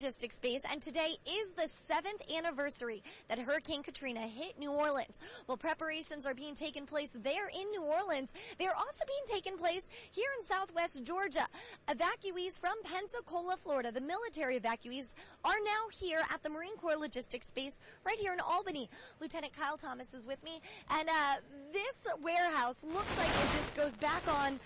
Logistics space, and today is the 7th anniversary that Hurricane Katrina hit New Orleans. Well, preparations are being taken place there in New Orleans. They're also being taken place here in southwest Georgia. Evacuees from Pensacola, Florida, the military evacuees, are now here at the Marine Corps Logistics Space right here in Albany. Lieutenant Kyle Thomas is with me, and this warehouse looks like it just goes back on,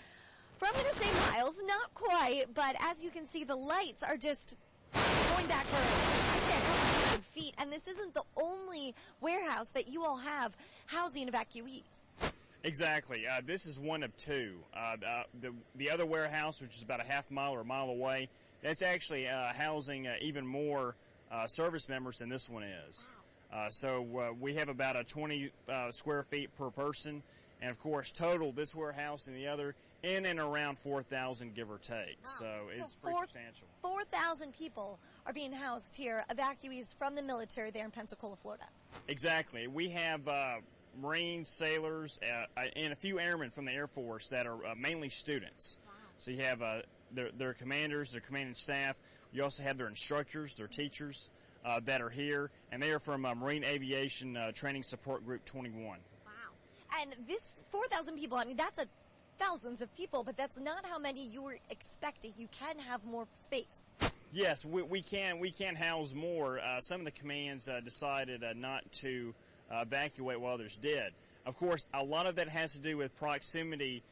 for I'm going to say miles, not quite, but as you can see, the lights are just going back for, I'd say, a couple hundred feet, and this isn't the only warehouse that you all have housing evacuees. Exactly. This is one of two. The other warehouse, which is about a half mile or a mile away, that's actually housing even more service members than this one is. So we have about a 20 square feet per person. And, of course, total, this warehouse and the other, in and around 4,000, give or take. Wow. So it's pretty substantial. 4,000 people are being housed here, evacuees from the military there in Pensacola, Florida. Exactly. We have Marines, sailors, and a few airmen from the Air Force that are mainly students. Wow. So you have their commanders, their commanding staff. You also have their instructors, their teachers that are here, and they are from Marine Aviation Training Support Group 21. And this 4,000 people, I mean, that's thousands of people, but that's not how many you were expecting. You can have more space. Yes, we can house more. Some of the commands decided not to evacuate while others did. Of course, a lot of that has to do with proximity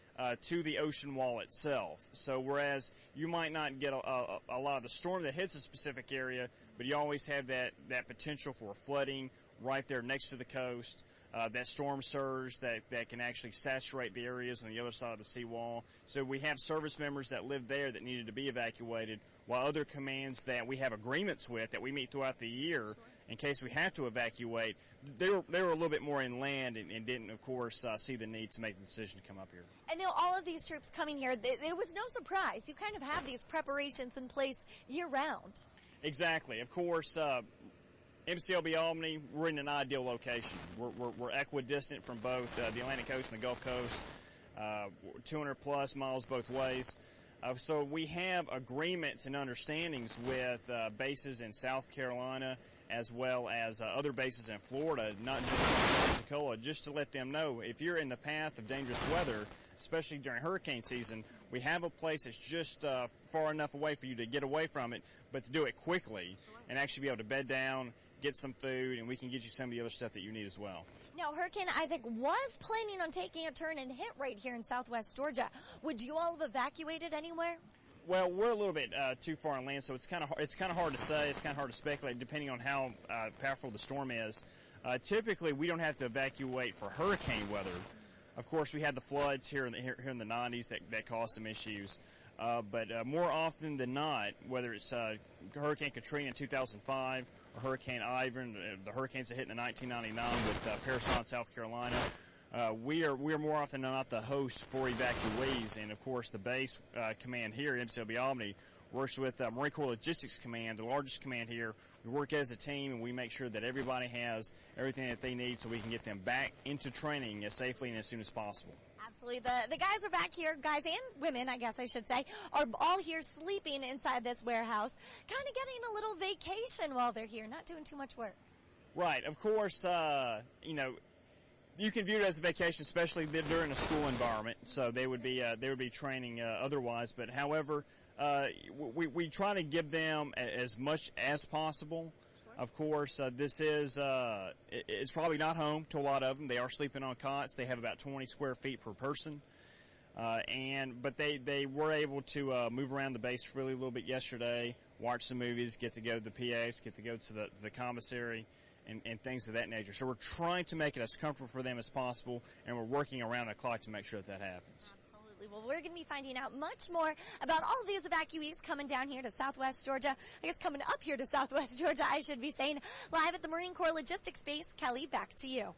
to the ocean wall itself. So whereas you might not get a lot of the storm that hits a specific area, but you always have that potential for flooding right there next to the coast. That storm surge that can actually saturate the areas on the other side of the seawall. So we have service members that live there that needed to be evacuated, while other commands that we have agreements with that we meet throughout the year in case we have to evacuate, they were a little bit more inland and didn't, of course, see the need to make the decision to come up here. And now all of these troops coming here, it was no surprise. You kind of have these preparations in place year-round. Exactly. Of course, MCLB Albany, we're in an ideal location. We're equidistant from both the Atlantic Coast and the Gulf Coast, 200 plus miles both ways. So we have agreements and understandings with bases in South Carolina as well as other bases in Florida, not just in Pensacola, just to let them know if you're in the path of dangerous weather, especially during hurricane season, we have a place that's just far enough away for you to get away from it, but to do it quickly and actually be able to bed down, get some food, and we can get you some of the other stuff that you need as well. Now, Hurricane Isaac was planning on taking a turn and hit right here in southwest Georgia. Would you all have evacuated anywhere? Well, we're a little bit too far inland, so it's kind of hard to say. It's kind of hard to speculate, depending on how powerful the storm is. Typically, we don't have to evacuate for hurricane weather. Of course, we had the floods here in the 90s that caused some issues. But more often than not, whether it's Hurricane Katrina in 2005 or Hurricane Ivan, the hurricanes that hit in 1999 with Parson, South Carolina, we are more often than not the host for evacuees. And of course, the base command here at MCLB Albany works with Marine Corps Logistics Command, the largest command here. We work as a team, and we make sure that everybody has everything that they need so we can get them back into training as safely and as soon as possible. Absolutely. The guys are back here, guys and women, I guess I should say, are all here sleeping inside this warehouse, kind of getting a little vacation while they're here, not doing too much work. Right. Of course, you can view it as a vacation, especially during a school environment. So they would be training otherwise. But however, we try to give them as much as possible. Sure. Of course, this is it's probably not home to a lot of them. They are sleeping on cots. They have about 20 square feet per person. But they were able to move around the base freely a little bit yesterday, watch some movies, get to go to the PAs, get to go to the commissary, and things of that nature. So we're trying to make it as comfortable for them as possible, and we're working around the clock to make sure that happens. Absolutely. Well, we're going to be finding out much more about all of these evacuees coming down here to southwest Georgia. I guess coming up here to southwest Georgia, I should be saying, live at the Marine Corps Logistics Base. Kelly, back to you.